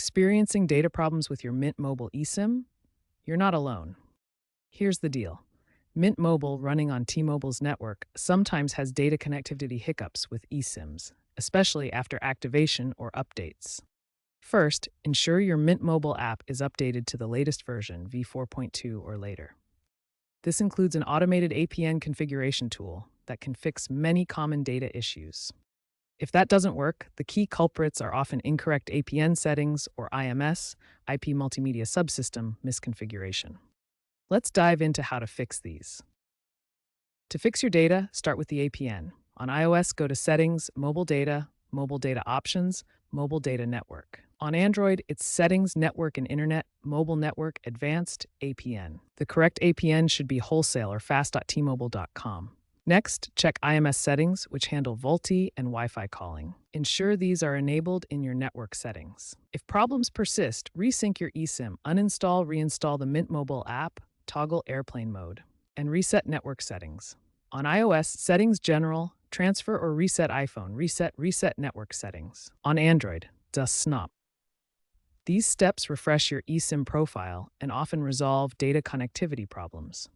Experiencing data problems with your Mint Mobile eSIM? You're not alone. Here's the deal. Mint Mobile, running on T-Mobile's network, sometimes has data connectivity hiccups with eSIMs, especially after activation or updates. First, ensure your Mint Mobile app is updated to the latest version, v4.2 or later. This includes an automated APN configuration tool that can fix many common data issues. If that doesn't work, the key culprits are often incorrect APN settings or IMS, IP Multimedia Subsystem misconfiguration. Let's dive into how to fix these. To fix your data, start with the APN. On iOS, go to Settings, Mobile Data Options, Mobile Data Network. On Android, it's Settings, Network and Internet, Mobile Network, Advanced, APN. The correct APN should be wholesale or fast.tmobile.com. Next, check IMS settings, which handle VoLTE and Wi-Fi calling. Ensure these are enabled in your network settings. If problems persist, resync your eSIM, reinstall the Mint Mobile app, toggle airplane mode, and reset network settings. On iOS, Settings General, Transfer or Reset iPhone, Reset network settings. On Android, Das Snop. These steps refresh your eSIM profile and often resolve data connectivity problems.